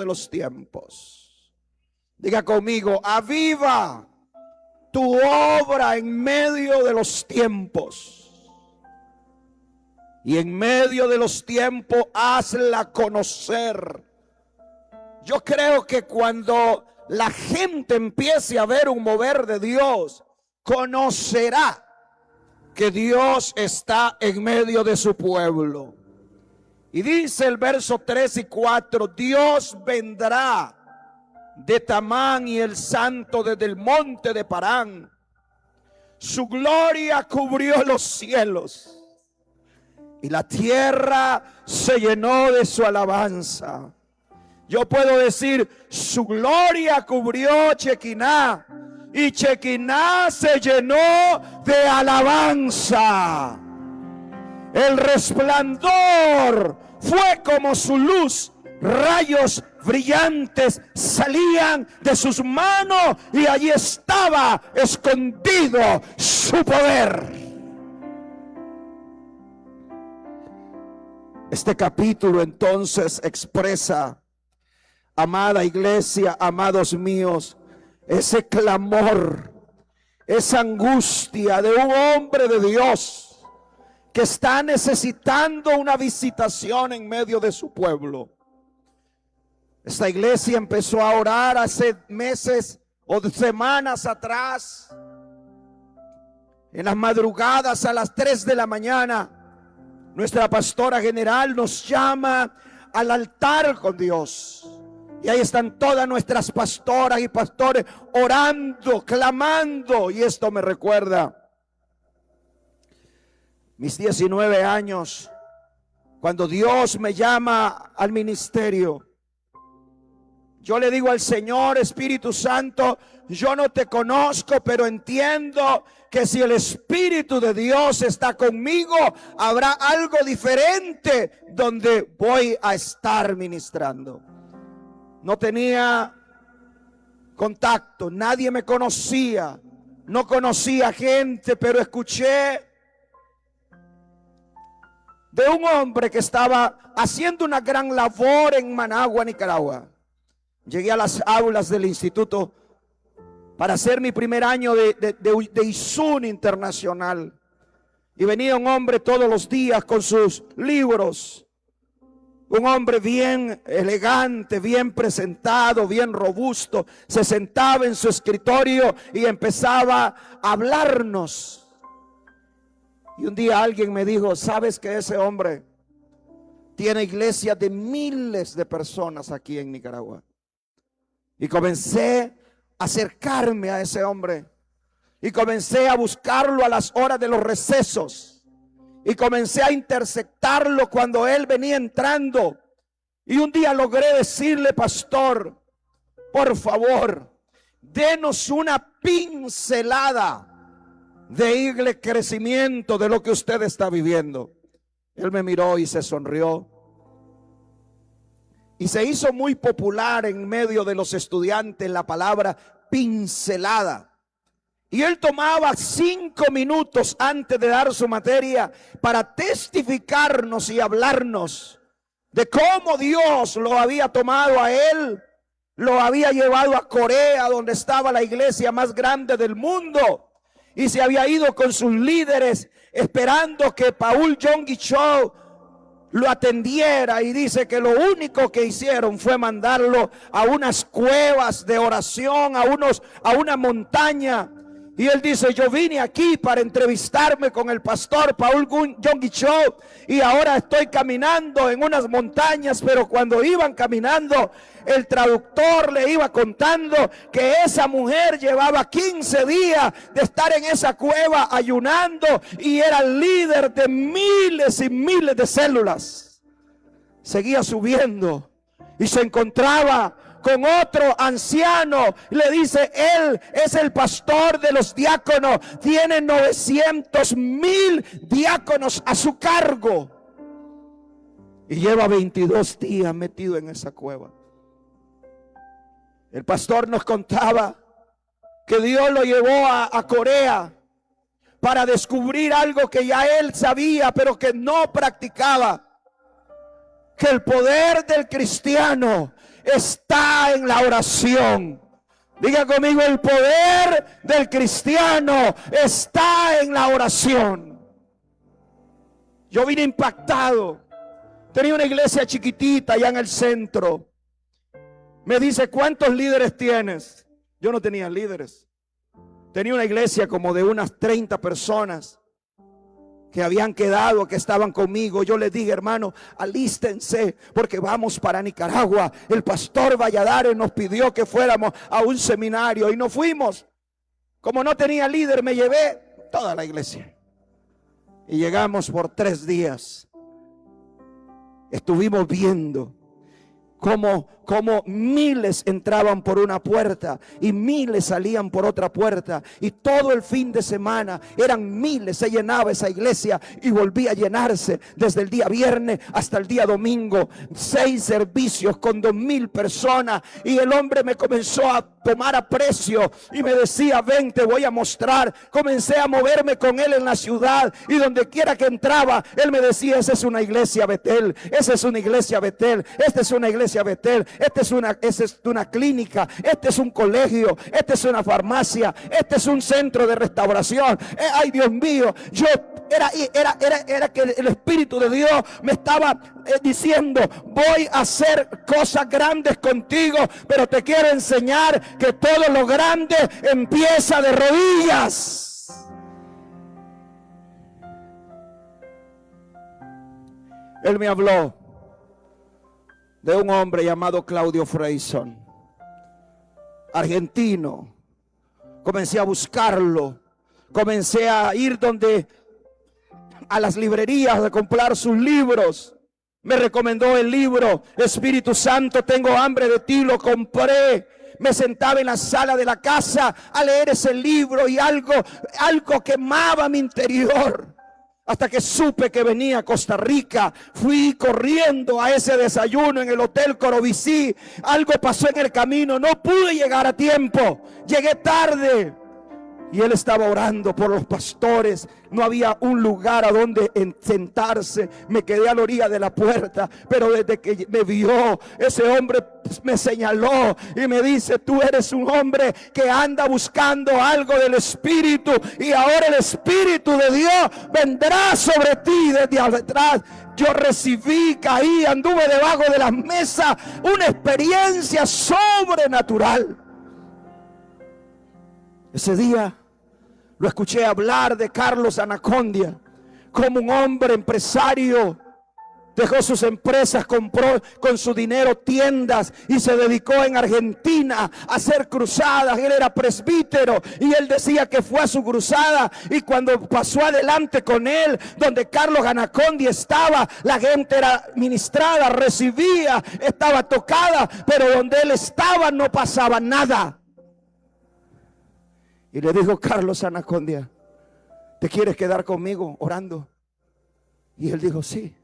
los tiempos. Diga conmigo: aviva tu obra en medio de los tiempos. Y en medio de los tiempos hazla conocer. Yo creo que cuando la gente empiece a ver un mover de Dios, conocerá que Dios está en medio de su pueblo. Y dice el verso 3 y 4: Dios vendrá de Tamán y el santo desde el monte de Parán. Su gloria cubrió los cielos y la tierra se llenó de su alabanza. Yo puedo decir: su gloria cubrió Chequiná y Chequiná se llenó de alabanza. El resplandor fue como su luz, rayos brillantes salían de sus manos y allí estaba escondido su poder. Este capítulo entonces expresa, amada iglesia, amados míos, ese clamor, esa angustia de un hombre de Dios que está necesitando una visitación en medio de su pueblo. Esta iglesia empezó a orar hace meses o semanas atrás, en las madrugadas a las 3 de la mañana. Nuestra pastora general nos llama al altar con Dios. Y ahí están todas nuestras pastoras y pastores orando, clamando. Y esto me recuerda mis 19 años, cuando Dios me llama al ministerio. Yo le digo al Señor: Espíritu Santo, yo no te conozco, pero entiendo que si el Espíritu de Dios está conmigo, habrá algo diferente donde voy a estar ministrando. No tenía contacto, nadie me conocía, no conocía gente, pero escuché de un hombre que estaba haciendo una gran labor en Managua, Nicaragua. Llegué a las aulas del instituto para hacer mi primer año de ISUN internacional. Y venía un hombre todos los días con sus libros. Un hombre bien elegante, bien presentado, bien robusto. Se sentaba en su escritorio y empezaba a hablarnos. Y un día alguien me dijo: ¿sabes que ese hombre tiene iglesias de miles de personas aquí en Nicaragua? Y comencé a acercarme a ese hombre. Y comencé a buscarlo a las horas de los recesos. Y comencé a interceptarlo cuando él venía entrando. Y un día logré decirle: pastor, por favor, denos una pincelada de crecimiento de lo que usted está viviendo. Él me miró y se sonrió. Y se hizo muy popular en medio de los estudiantes la palabra pincelada. Y él tomaba 5 minutos antes de dar su materia para testificarnos y hablarnos de cómo Dios lo había tomado a él, lo había llevado a Corea, donde estaba la iglesia más grande del mundo. Y se había ido con sus líderes esperando que Paul Yonggi Cho lo atendiera. Y dice que lo único que hicieron fue mandarlo a unas cuevas de oración, a una montaña. Y él dice: yo vine aquí para entrevistarme con el pastor Paul Yonggi Cho y ahora estoy caminando en unas montañas. Pero cuando iban caminando, el traductor le iba contando que esa mujer llevaba 15 días de estar en esa cueva ayunando y era el líder de miles y miles de células. Seguía subiendo y se encontraba con otro anciano. Le dice: él es el pastor de los diáconos, tiene 900,000 diáconos a su cargo y lleva 22 días metido en esa cueva. El pastor nos contaba que Dios lo llevó a Corea para descubrir algo que ya él sabía pero que no practicaba: que el poder del cristiano está en la oración. Diga conmigo, el poder del cristiano está en la oración. Yo vine impactado. Tenía una iglesia chiquitita allá en el centro. Me dice, ¿cuántos líderes tienes? Yo no tenía líderes. Tenía una iglesia como de unas 30 personas que habían quedado, que estaban conmigo. Yo les dije, hermano, alístense porque vamos para Nicaragua. El pastor Valladares nos pidió que fuéramos a un seminario y nos fuimos. Como no tenía líder, me llevé toda la iglesia. Y llegamos por 3 días. Estuvimos viendo cómo miles entraban por una puerta y miles salían por otra puerta, y todo el fin de semana eran miles, se llenaba esa iglesia y volvía a llenarse desde el día viernes hasta el día domingo. 6 servicios con 2,000 personas, y el hombre me comenzó a tomar aprecio y me decía, ven, te voy a mostrar. Comencé a moverme con él en la ciudad, y donde quiera que entraba, él me decía, esa es una iglesia Betel, esa es una iglesia Betel, esta es una iglesia Betel, esta es una clínica, este es un colegio, esta es una farmacia, este es un centro de restauración. Ay, Dios mío, yo era que el Espíritu de Dios me estaba diciendo, voy a hacer cosas grandes contigo, pero te quiero enseñar que todo lo grande empieza de rodillas. Él me habló de un hombre llamado Claudio Freyson, argentino. Comencé a buscarlo, comencé a ir a las librerías a comprar sus libros. Me recomendó el libro Espíritu Santo, tengo hambre de ti, lo compré. Me sentaba en la sala de la casa a leer ese libro, y algo quemaba mi interior. Hasta que supe que venía a Costa Rica, fui corriendo a ese desayuno en el Hotel Corobicí. Algo pasó en el camino, no pude llegar a tiempo, llegué tarde. Y él estaba orando por los pastores. No había un lugar a donde sentarse. Me quedé a la orilla de la puerta. Pero desde que me vio, ese hombre me señaló y me dice, tú eres un hombre que anda buscando algo del Espíritu, y ahora el Espíritu de Dios vendrá sobre ti. Desde atrás yo recibí, caí, anduve debajo de las mesas. Una experiencia sobrenatural. Ese día lo escuché hablar de Carlos Anacondia, como un hombre empresario dejó sus empresas, compró con su dinero tiendas y se dedicó en Argentina a hacer cruzadas. Él era presbítero y él decía que fue a su cruzada, y cuando pasó adelante con él, donde Carlos Anacondia estaba, la gente era ministrada, recibía, estaba tocada, pero donde él estaba no pasaba nada. Y le dijo, Carlos Anacondia, ¿te quieres quedar conmigo orando? Y él dijo, sí.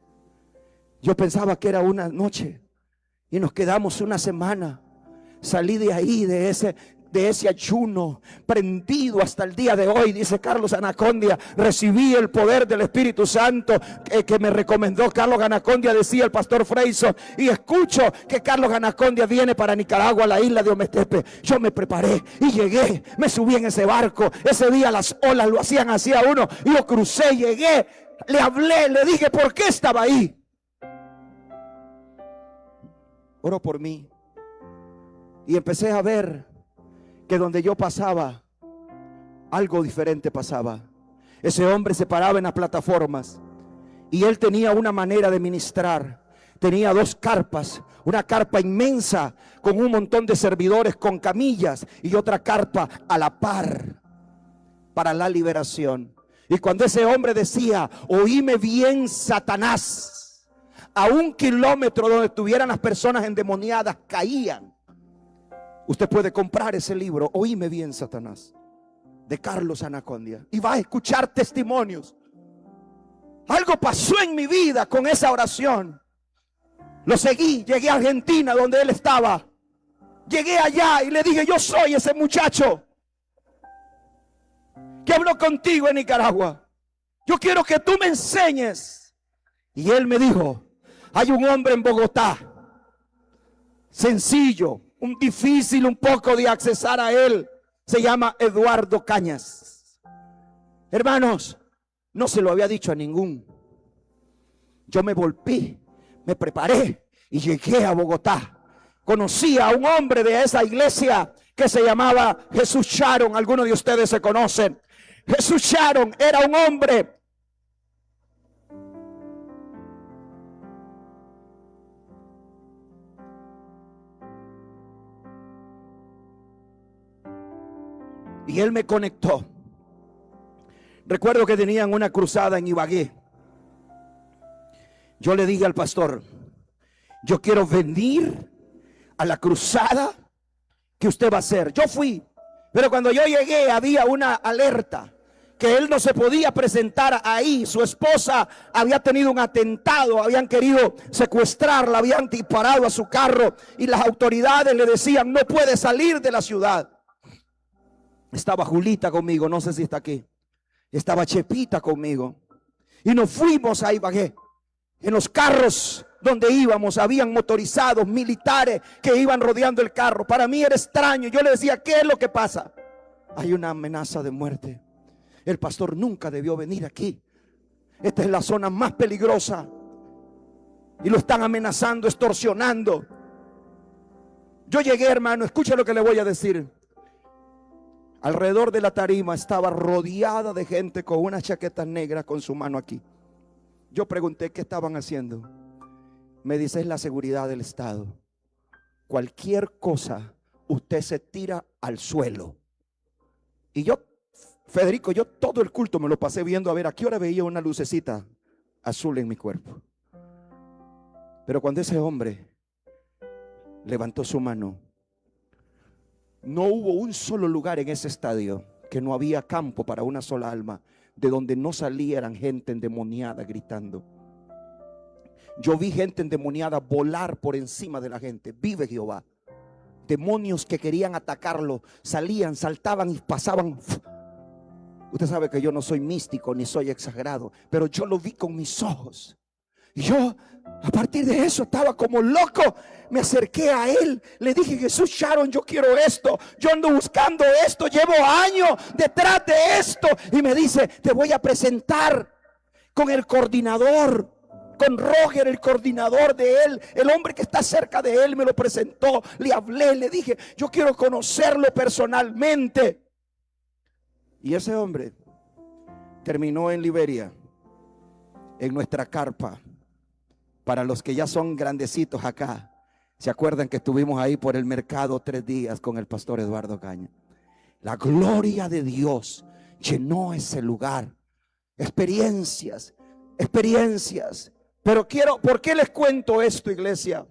Yo pensaba que era una noche y nos quedamos una semana. Salí de ahí, de ese ayuno, prendido hasta el día de hoy. Dice Carlos Anacondia, recibí el poder del Espíritu Santo que me recomendó Carlos Anacondia, decía el pastor Freyson. Y escucho que Carlos Anacondia viene para Nicaragua, a la isla de Ometepe. Yo me preparé y llegué, me subí en ese barco. Ese día las olas lo hacían así a uno, y yo crucé, llegué, le hablé, le dije por qué estaba ahí. Oró por mí y empecé a ver que donde yo pasaba, algo diferente pasaba. Ese hombre se paraba en las plataformas y él tenía una manera de ministrar. Tenía 2 carpas, una carpa inmensa con un montón de servidores con camillas, y otra carpa a la par para la liberación. Y cuando ese hombre decía, oíme bien, Satanás, a 1 kilómetro donde estuvieran las personas endemoniadas caían. Usted puede comprar ese libro, Oíme bien, Satanás, de Carlos Anacondia, y va a escuchar testimonios. Algo pasó en mi vida con esa oración. Lo seguí, llegué a Argentina donde él estaba. Llegué allá y le dije, yo soy ese muchacho que habló contigo en Nicaragua. Yo quiero que tú me enseñes. Y él me dijo, hay un hombre en Bogotá, sencillo, un difícil un poco de accesar a él. Se llama Eduardo Cañas. Hermanos, no se lo había dicho a ningún. Yo me volví, me preparé y llegué a Bogotá. Conocí a un hombre de esa iglesia que se llamaba Jesús Sharon. Algunos de ustedes se conocen. Jesús Sharon era un hombre y él me conectó. Recuerdo que tenían una cruzada en Ibagué. Yo le dije al pastor: yo quiero venir a la cruzada que usted va a hacer. Yo fui, pero cuando yo llegué había una alerta que él no se podía presentar ahí. Su esposa había tenido un atentado, habían querido secuestrarla, habían disparado a su carro y las autoridades le decían: no puede salir de la ciudad. Estaba Julita conmigo, no sé si está aquí. Estaba Chepita conmigo y nos fuimos a Ibagué. En los carros donde íbamos habían motorizados militares que iban rodeando el carro. Para mí era extraño. Yo le decía: ¿qué es lo que pasa? Hay una amenaza de muerte. El pastor nunca debió venir aquí. Esta es la zona más peligrosa y lo están amenazando, extorsionando. Yo llegué, hermano, escucha lo que le voy a decir. Alrededor de la tarima estaba rodeada de gente con unas chaquetas negras con su mano aquí. Yo pregunté: ¿qué estaban haciendo? Me dice: es la seguridad del Estado. Cualquier cosa, usted se tira al suelo. Y yo, Federico, yo todo el culto me lo pasé viendo a ver a qué hora veía una lucecita azul en mi cuerpo. Pero cuando ese hombre levantó su mano, no hubo un solo lugar en ese estadio que no había campo para una sola alma, de donde no salieran gente endemoniada gritando. Yo vi gente endemoniada volar por encima de la gente. Vive Jehová. Demonios que querían atacarlo salían, saltaban y pasaban. Usted sabe que yo no soy místico ni soy exagerado, pero yo lo vi con mis ojos. Y yo, a partir de eso, estaba como loco. Me acerqué a él, le dije: Jesús Sharon, yo quiero esto, yo ando buscando esto, llevo años detrás de esto. Y me dice: te voy a presentar con el coordinador, con Roger, el coordinador de él, el hombre que está cerca de él. Me lo presentó, le hablé, le dije: yo quiero conocerlo personalmente. Y ese hombre terminó en Liberia, en nuestra carpa. Para los que ya son grandecitos acá, ¿se acuerdan que estuvimos ahí por el mercado 3 días con el pastor Eduardo Cañas? La gloria de Dios llenó ese lugar. Experiencias. Pero ¿por qué les cuento esto, iglesia?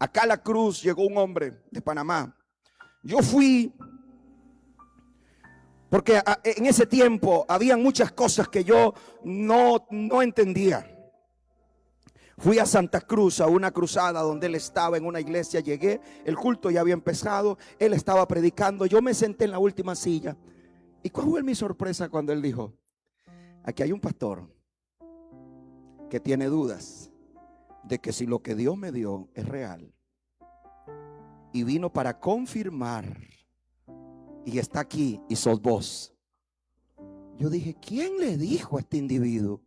Acá a la cruz llegó un hombre de Panamá. Yo fui porque en ese tiempo había muchas cosas que yo no entendía. Fui a Santa Cruz a una cruzada donde él estaba en una iglesia. Llegué, el culto ya había empezado, él estaba predicando. Yo me senté en la última silla. ¿Y cuál fue mi sorpresa cuando él dijo: aquí hay un pastor que tiene dudas de que si lo que Dios me dio es real, y vino para confirmar, y está aquí y sos vos? Yo dije: ¿quién le dijo a este individuo?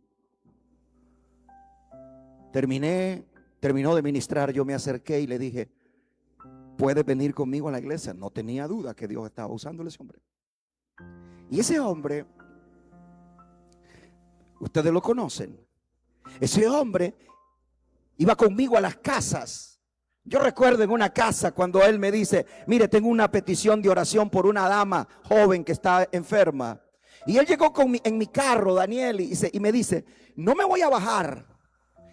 Terminó de ministrar. Yo me acerqué y le dije: ¿puedes venir conmigo a la iglesia? No tenía duda que Dios estaba usándole a ese hombre. Y ese hombre, ustedes lo conocen. Ese hombre iba conmigo a las casas. Yo recuerdo en una casa cuando él me dice: mire, tengo una petición de oración por una dama joven que está enferma. Y él llegó en mi carro, Daniel, y me dice: no me voy a bajar.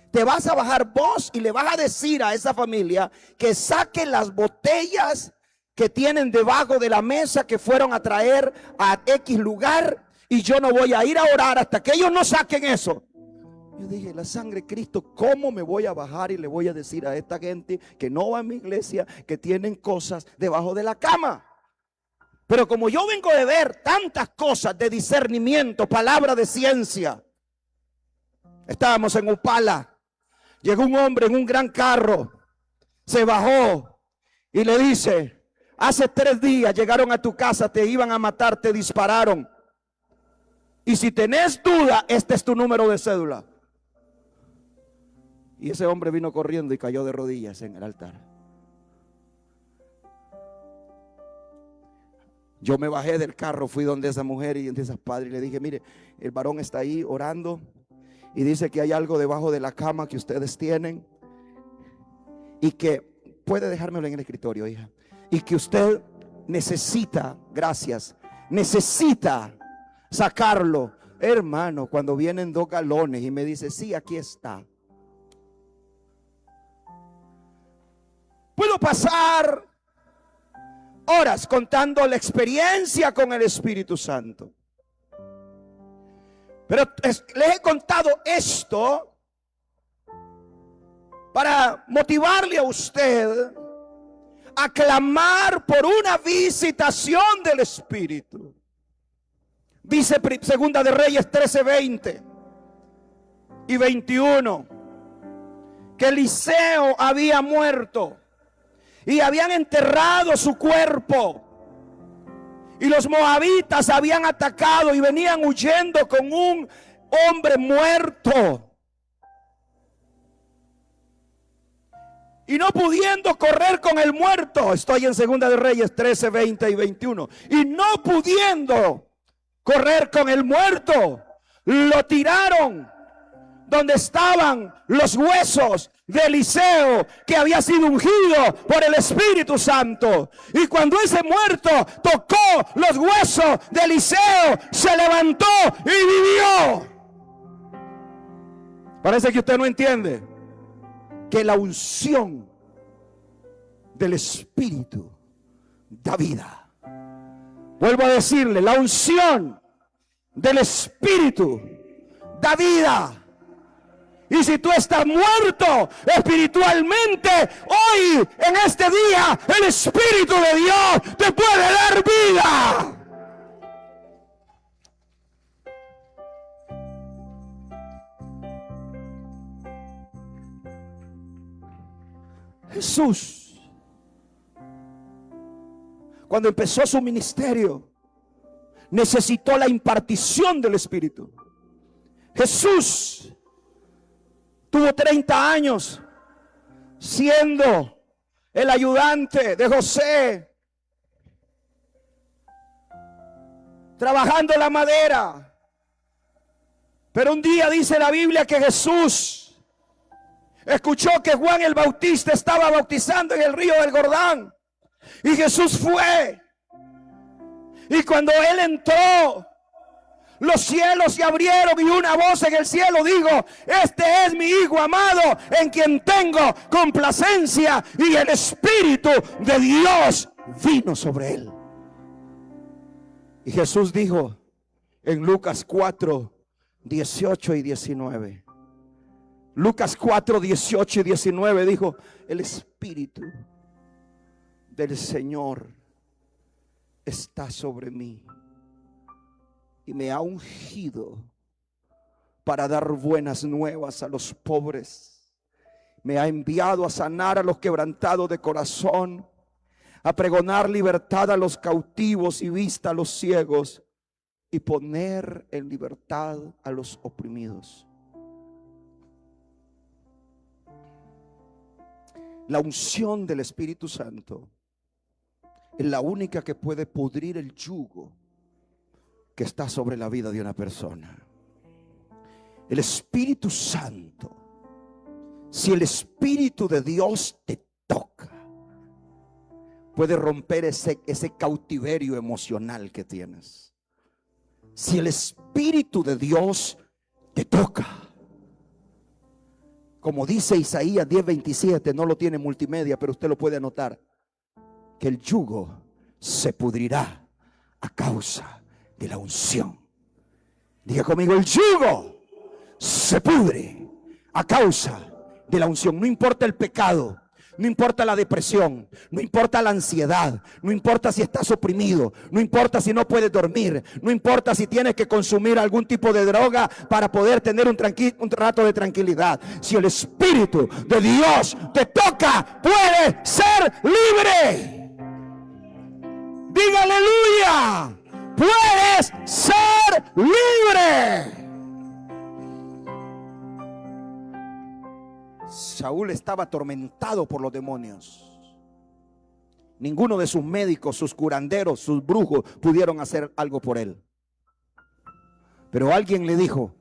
Te vas a bajar vos y le vas a decir a esa familia que saque las botellas que tienen debajo de la mesa que fueron a traer a X lugar, y yo no voy a ir a orar hasta que ellos no saquen eso. Yo dije: la sangre de Cristo, ¿cómo me voy a bajar y le voy a decir a esta gente que no va a mi iglesia que tienen cosas debajo de la cama? Pero como yo vengo de ver tantas cosas de discernimiento, palabra de ciencia. Estábamos en Upala. Llegó un hombre en un gran carro. se bajó y le dice: hace 3 días llegaron a tu casa, te iban a matar, te dispararon. Y si tenés duda, este es tu número de cédula. Y ese hombre vino corriendo y cayó de rodillas en el altar. Yo me bajé del carro, fui donde esa mujer y donde esos padres y le dije: mire, el varón está ahí orando y dice que hay algo debajo de la cama que ustedes tienen y que puede dejármelo en el escritorio, hija, y que usted necesita, gracias, necesita sacarlo. Hermano, cuando vienen 2 galones y me dice: sí, aquí está. Puedo pasar horas contando la experiencia con el Espíritu Santo, pero les he contado esto para motivarle a usted a clamar por una visitación del Espíritu. Dice Segunda de Reyes 13:20 y 21 que Eliseo había muerto y habían enterrado su cuerpo, y los moabitas habían atacado y venían huyendo con un hombre muerto. Y no pudiendo correr con el muerto, estoy en Segunda de Reyes 13, 20 y 21. Y no pudiendo correr con el muerto, lo tiraron donde estaban los huesos de Eliseo, que había sido ungido por el Espíritu Santo. Y cuando ese muerto tocó los huesos de Eliseo, se levantó y vivió. Parece que usted no entiende que la unción del Espíritu da vida. Vuelvo a decirle, la unción del Espíritu da vida. Y si tú estás muerto espiritualmente, hoy, en este día, el Espíritu de Dios te puede dar vida. Jesús, cuando empezó su ministerio, necesitó la impartición del Espíritu. Jesús tuvo 30 años siendo el ayudante de José, trabajando la madera. Pero un día dice la Biblia que Jesús escuchó que Juan el Bautista estaba bautizando en el río del Jordán. Y Jesús fue. Y cuando él entró, los cielos se abrieron y una voz en el cielo dijo: este es mi Hijo amado, en quien tengo complacencia. Y el Espíritu de Dios vino sobre él. Y Jesús dijo en Lucas 4, 18 y 19. Lucas 4, 18 y 19 dijo: el Espíritu del Señor está sobre mí y me ha ungido para dar buenas nuevas a los pobres. Me ha enviado a sanar a los quebrantados de corazón, a pregonar libertad a los cautivos y vista a los ciegos, y poner en libertad a los oprimidos. La unción del Espíritu Santo es la única que puede pudrir el yugo que está sobre la vida de una persona. El Espíritu Santo, si el Espíritu de Dios te toca, puede romper ese cautiverio emocional que tienes. Si el Espíritu de Dios te toca, como dice Isaías 10:27, no lo tiene multimedia, pero usted lo puede anotar, que el yugo se pudrirá a causa de la unción. Diga conmigo: el yugo se pudre a causa de la unción. No importa el pecado, No importa la depresión, no importa la ansiedad, no importa si estás oprimido, no importa si no puedes dormir, no importa si tienes que consumir algún tipo de droga para poder tener un rato de tranquilidad. Si el Espíritu de Dios te toca, puedes ser libre. Diga aleluya. Puedes ser libre. Saúl estaba atormentado por los demonios. Ninguno de sus médicos, sus curanderos, sus brujos pudieron hacer algo por él. Pero alguien le dijo: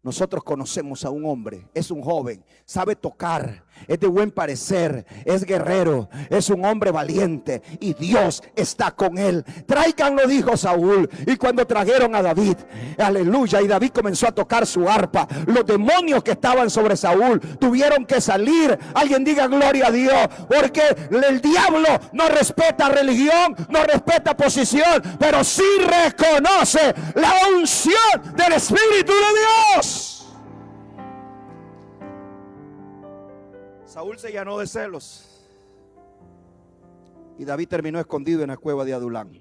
nosotros conocemos a un hombre, es un joven, sabe tocar, es de buen parecer, es guerrero, es un hombre valiente y Dios está con él. Tráiganlo, dijo Saúl. Y cuando trajeron a David, aleluya, y David comenzó a tocar su arpa, los demonios que estaban sobre Saúl tuvieron que salir. Alguien diga gloria a Dios, porque el diablo no respeta religión, no respeta posición, pero sí reconoce la unción del Espíritu de Dios. Saúl se llenó de celos y David terminó escondido en la cueva de Adulán.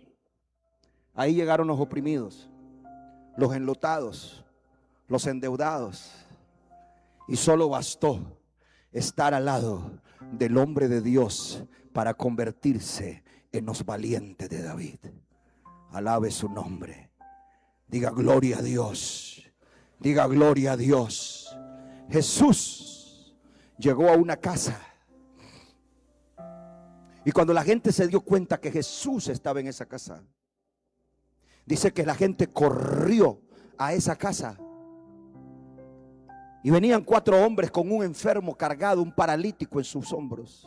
Ahí llegaron los oprimidos, los enlutados, los endeudados, y solo bastó estar al lado del hombre de Dios para convertirse en los valientes de David. Alabe su nombre. Diga gloria a Dios. Diga gloria a Dios. Jesús llegó a una casa, y cuando la gente se dio cuenta que Jesús estaba en esa casa, dice que la gente corrió a esa casa, y venían 4 hombres con un enfermo cargado, un paralítico en sus hombros.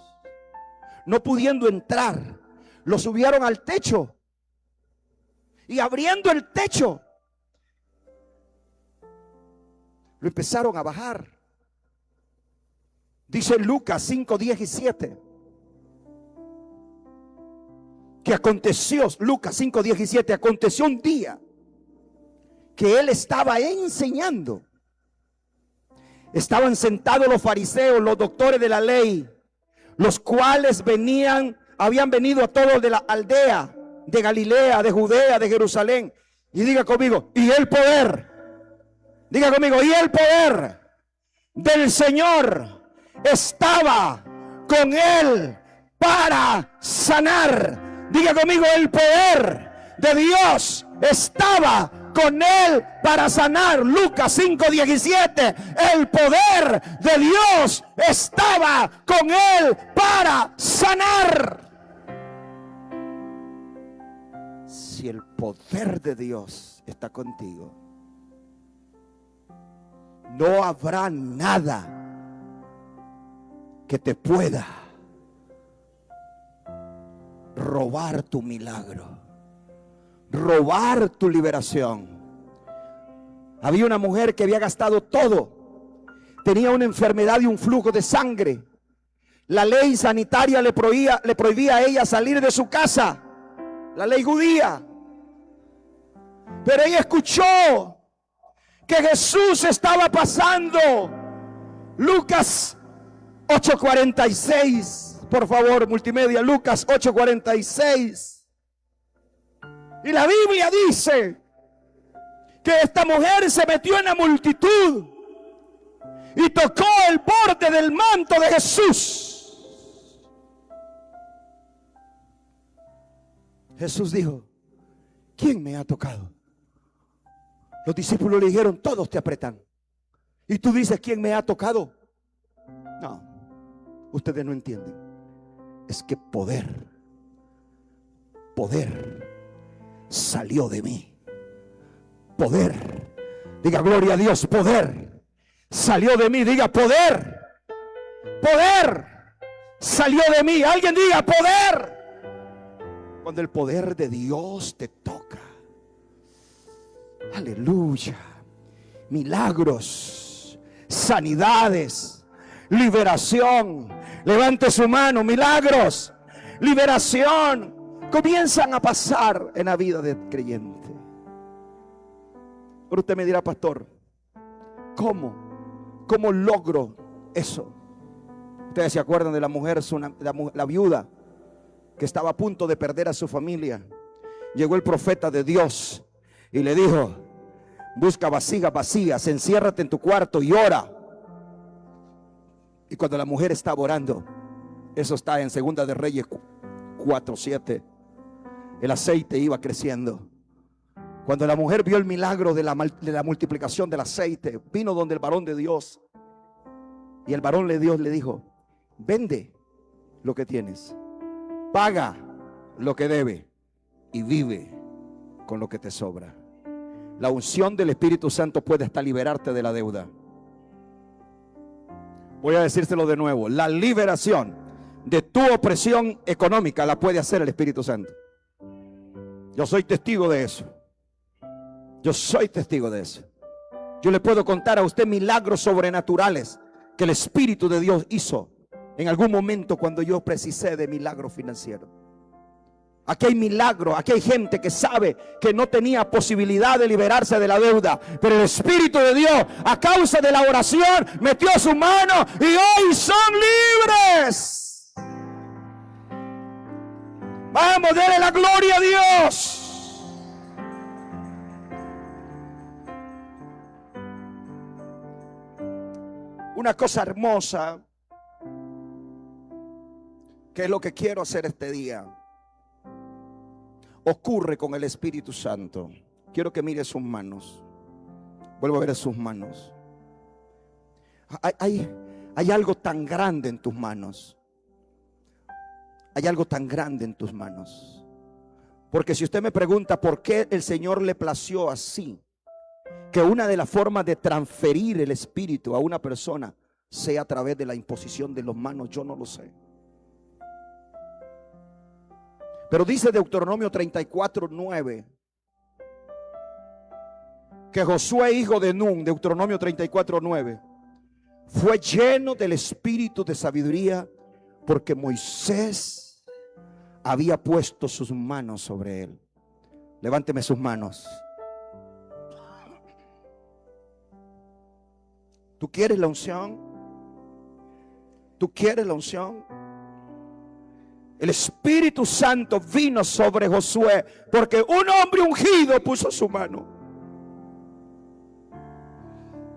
No pudiendo entrar, lo subieron al techo, y abriendo el techo, lo empezaron a bajar. Dice Lucas 5:17 que aconteció, Lucas 5:17, aconteció un día que él estaba enseñando. Estaban sentados los fariseos, los doctores de la ley, los cuales habían venido a todos de la aldea de Galilea, de Judea, de Jerusalén. Y diga conmigo, y el poder, diga conmigo, y el poder del Señor estaba con él para sanar. Diga conmigo, el poder de Dios estaba con él para sanar. Lucas 5:17, el poder de Dios estaba con él para sanar. Si el poder de Dios está contigo, no habrá nada que te pueda robar tu milagro, robar tu liberación. Había una mujer que había gastado todo, tenía una enfermedad y un flujo de sangre. La ley sanitaria le prohibía a ella salir de su casa, la ley judía. Pero ella escuchó que Jesús estaba pasando. Lucas 8:46, por favor, multimedia, Lucas 8:46. Y la Biblia dice que esta mujer se metió en la multitud y tocó el borde del manto de Jesús. Jesús dijo: ¿quién me ha tocado? Los discípulos le dijeron: todos te apretan. Y tú dices: ¿quién me ha tocado? No, ustedes no entienden. Es que poder salió de mí. Poder, diga gloria a Dios, poder salió de mí. Diga poder salió de mí. Alguien diga poder. Cuando el poder de Dios te toca, aleluya, milagros, sanidades, liberación. Levante su mano. Milagros, liberación comienzan a pasar en la vida del creyente. Pero usted me dirá: pastor, ¿cómo logro eso? Ustedes se acuerdan de la mujer, la viuda, que estaba a punto de perder a su familia. Llegó el profeta de Dios y le dijo: busca vasijas vacías, enciérrate en tu cuarto y ora. Y cuando la mujer estaba orando, eso está en Segunda de Reyes 4:7, el aceite iba creciendo. Cuando la mujer vio el milagro de la multiplicación del aceite, vino donde el varón de Dios, y el varón de Dios le dijo: vende lo que tienes, paga lo que debe y vive con lo que te sobra. La unción del Espíritu Santo puede hasta liberarte de la deuda. Voy a decírselo de nuevo: la liberación de tu opresión económica la puede hacer el Espíritu Santo. Yo soy testigo de eso. Yo soy testigo de eso. Yo le puedo contar a usted milagros sobrenaturales que el Espíritu de Dios hizo en algún momento cuando yo precisé de milagro financiero. Aquí hay milagro, aquí hay gente que sabe que no tenía posibilidad de liberarse de la deuda, pero el Espíritu de Dios, a causa de la oración, metió su mano y hoy son libres. Vamos, denle la gloria a Dios. Una cosa hermosa, que es lo que quiero hacer este día, ocurre con el Espíritu Santo. Quiero que mire sus manos. Vuelvo a ver sus manos. Hay algo tan grande en tus manos. Hay algo tan grande en tus manos. Porque si usted me pregunta por qué el Señor le plació así, que una de las formas de transferir el Espíritu a una persona sea a través de la imposición de las manos, yo no lo sé. Pero dice Deuteronomio 34:9 que Josué, hijo de Nun, Deuteronomio 34:9, fue lleno del espíritu de sabiduría porque Moisés había puesto sus manos sobre él. Levánteme sus manos. ¿Tú quieres la unción? ¿Tú quieres la unción? El Espíritu Santo vino sobre Josué porque un hombre ungido puso su mano.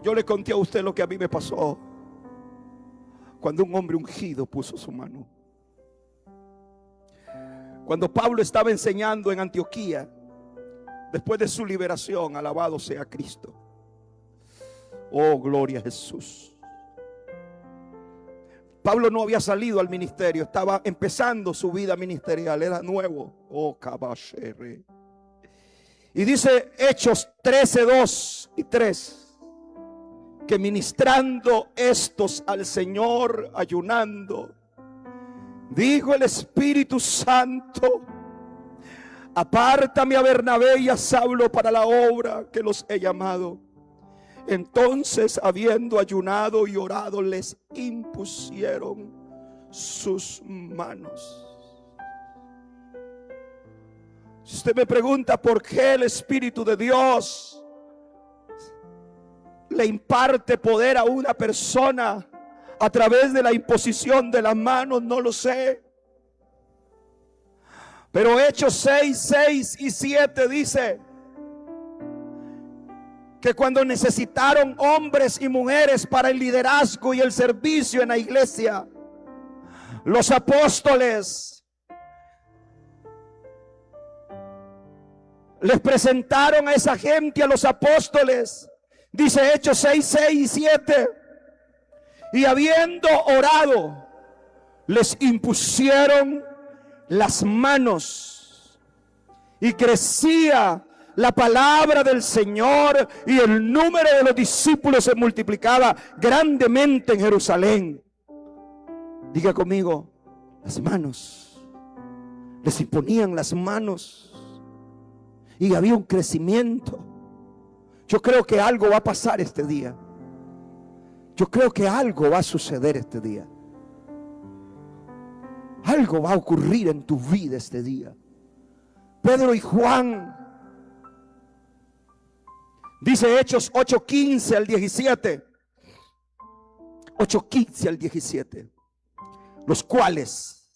Yo le conté a usted lo que a mí me pasó cuando un hombre ungido puso su mano. Cuando Pablo estaba enseñando en Antioquía, después de su liberación, alabado sea Cristo. Oh, gloria a Jesús. Pablo no había salido al ministerio, estaba empezando su vida ministerial, era nuevo. Oh, caballero. Y dice Hechos 13:2 y 3, que ministrando estos al Señor, ayunando, dijo el Espíritu Santo: apártame a Bernabé y a Saulo para la obra que los he llamado. Entonces, habiendo ayunado y orado, les impusieron sus manos. Si usted me pregunta por qué el Espíritu de Dios le imparte poder a una persona a través de la imposición de las manos, no lo sé. Pero Hechos 6 y 7 dice que cuando necesitaron hombres y mujeres para el liderazgo y el servicio en la iglesia, los apóstoles les presentaron a esa gente, a los apóstoles. Dice Hechos 6 y 7, y habiendo orado, les impusieron las manos, y crecía la palabra del Señor, y el número de los discípulos se multiplicaba grandemente en Jerusalén. Diga conmigo, las manos. Les imponían las manos y había un crecimiento. Yo creo que algo va a pasar este día. Yo creo que algo va a suceder este día. Algo va a ocurrir en tu vida este día. Pedro y Juan, dice Hechos 8:15 al 17. 8:15 al 17. los cuales,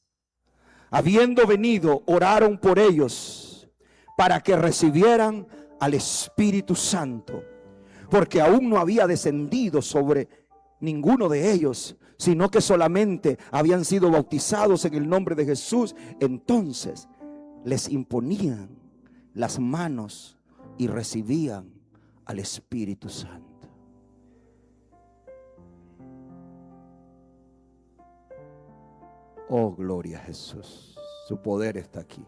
habiendo venido, oraron por ellos para que recibieran al Espíritu Santo, porque aún no había descendido sobre ninguno de ellos, sino que solamente habían sido bautizados en el nombre de Jesús. Entonces les imponían las manos y recibían al Espíritu Santo. Oh, gloria a Jesús. Su poder está aquí.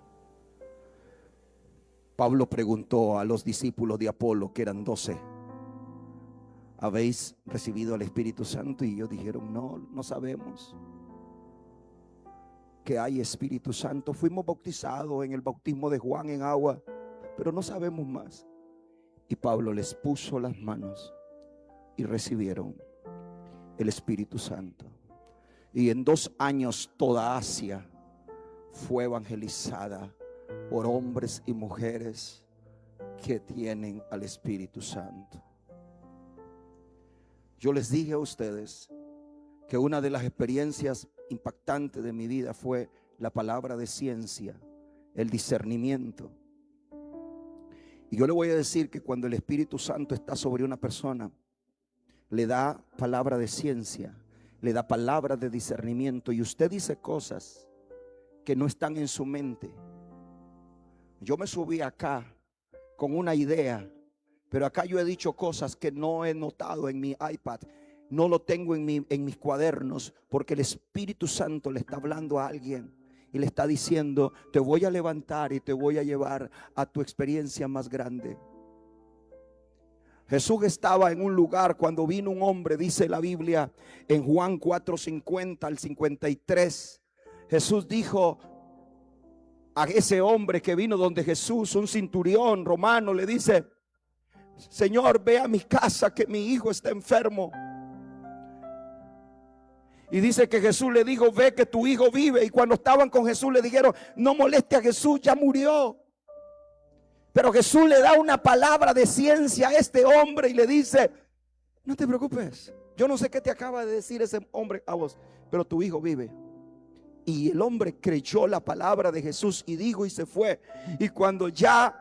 Pablo preguntó a los discípulos de Apolo, que eran 12, ¿habéis recibido al Espíritu Santo? Y ellos dijeron, no sabemos que hay Espíritu Santo. Fuimos bautizados en el bautismo de Juan en agua, pero no sabemos más. Y Pablo les puso las manos y recibieron el Espíritu Santo. Y en 2 años toda Asia fue evangelizada por hombres y mujeres que tienen al Espíritu Santo. Yo les dije a ustedes que una de las experiencias impactantes de mi vida fue la palabra de ciencia, el discernimiento. Y yo le voy a decir que cuando el Espíritu Santo está sobre una persona, le da palabra de ciencia, le da palabra de discernimiento, y usted dice cosas que no están en su mente. Yo me subí acá con una idea, pero acá yo he dicho cosas que no he notado en mi iPad, no lo tengo en mis cuadernos, porque el Espíritu Santo le está hablando a alguien y le está diciendo, te voy a levantar y te voy a llevar a tu experiencia más grande. Jesús estaba en un lugar cuando vino un hombre, dice la Biblia en Juan 4:50 al 53. Jesús dijo a ese hombre que vino donde Jesús, un centurión romano, le dice, Señor, ve a mi casa que mi hijo está enfermo. Y dice que Jesús le dijo, ve que tu hijo vive. Y cuando estaban con Jesús le dijeron, no moleste a Jesús, ya murió. Pero Jesús le da una palabra de ciencia a este hombre y le dice, no te preocupes, yo no sé qué te acaba de decir ese hombre a vos, pero tu hijo vive. Y el hombre creyó la palabra de Jesús y dijo y se fue. Y cuando ya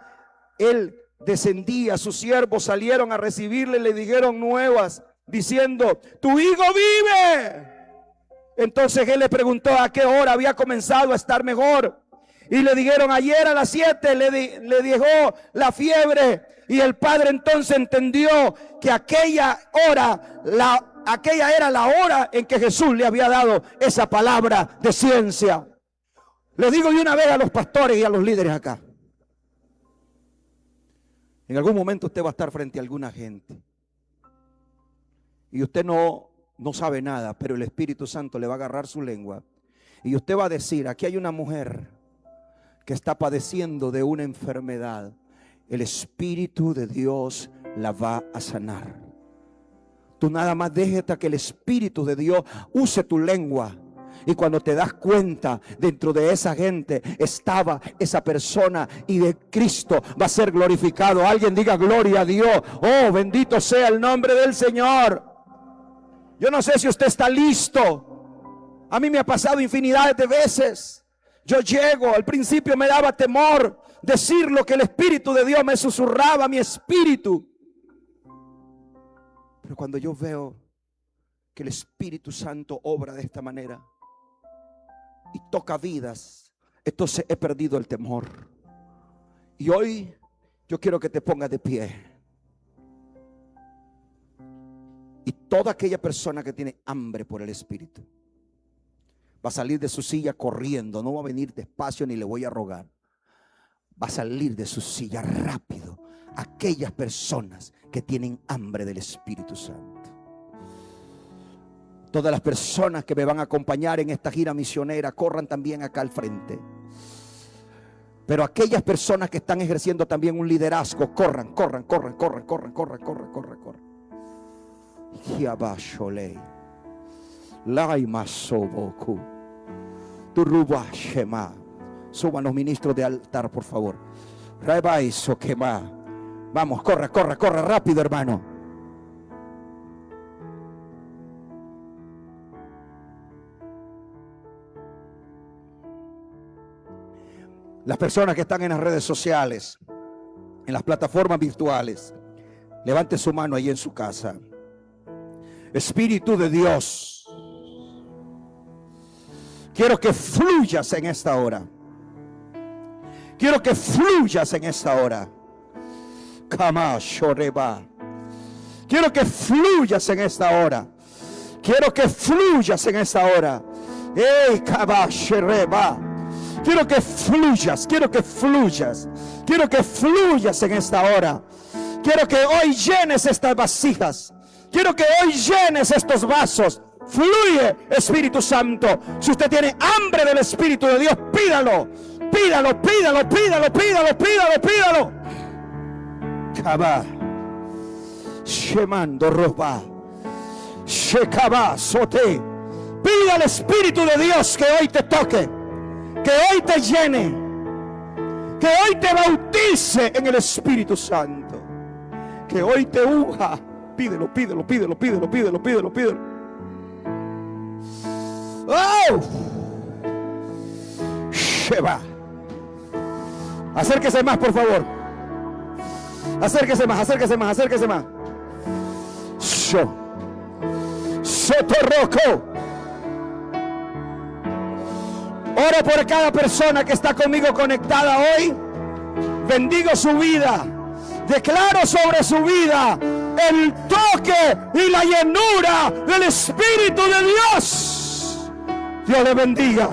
él descendía, sus siervos salieron a recibirle y le dijeron nuevas diciendo, tu hijo vive. Entonces él le preguntó a qué hora había comenzado a estar mejor. Y le dijeron, ayer a las 7 le dejó la fiebre. Y el padre entonces entendió que aquella era la hora en que Jesús le había dado esa palabra de ciencia. Les digo de una vez a los pastores y a los líderes acá, en algún momento usted va a estar frente a alguna gente y usted no sabe nada, pero el Espíritu Santo le va a agarrar su lengua y usted va a decir, aquí hay una mujer que está padeciendo de una enfermedad, el Espíritu de Dios la va a sanar. Tú nada más déjate que el Espíritu de Dios use tu lengua. Y cuando te das cuenta, dentro de esa gente estaba esa persona y de Cristo va a ser glorificado. Alguien diga gloria a Dios. Oh, bendito sea el nombre del Señor. Yo no sé si usted está listo. A mí me ha pasado infinidades de veces. Yo llego, al principio me daba temor decir lo que el Espíritu de Dios me susurraba a mi espíritu. Pero cuando yo veo que el Espíritu Santo obra de esta manera y toca vidas, entonces he perdido el temor. Y hoy yo quiero que te pongas de pie. Y toda aquella persona que tiene hambre por el Espíritu va a salir de su silla corriendo. No va a venir despacio ni le voy a rogar. Va a salir de su silla rápido. Aquellas personas que tienen hambre del Espíritu Santo. Todas las personas que me van a acompañar en esta gira misionera, corran también acá al frente. Pero aquellas personas que están ejerciendo también un liderazgo, corran. Suban los ministros de altar, por favor. Vamos, corre rápido, hermano. Las personas que están en las redes sociales, en las plataformas virtuales, levante su mano ahí en su casa. Espíritu de Dios, quiero que fluyas en esta hora. Quiero que fluyas en esta hora. Quiero que fluyas en esta hora. Quiero que fluyas en esta hora. Quiero que fluyas, quiero que fluyas. Quiero que fluyas en esta hora. Quiero que hoy llenes estas vasijas. Quiero que hoy llenes estos vasos. Fluye, Espíritu Santo. Si usted tiene hambre del Espíritu de Dios, pídalo. Pídalo, pídalo, pídalo, pídalo, pídalo, pídalo. Cabá. Shemando roba. Shekabá sote. Pide al Espíritu de Dios que hoy te toque, que hoy te llene, que hoy te bautice en el Espíritu Santo, que hoy te unja. Pídelo, pídelo, pídelo, pídelo, pídelo, pídelo, pídelo. ¡Oh! Sheba. Acérquese más, por favor. Acérquese más, acérquese más, acérquese más. Sotorroco. Oro por cada persona que está conmigo conectada hoy. Bendigo su vida. Declaro sobre su vida el toque y la llenura del Espíritu de Dios. Dios le bendiga.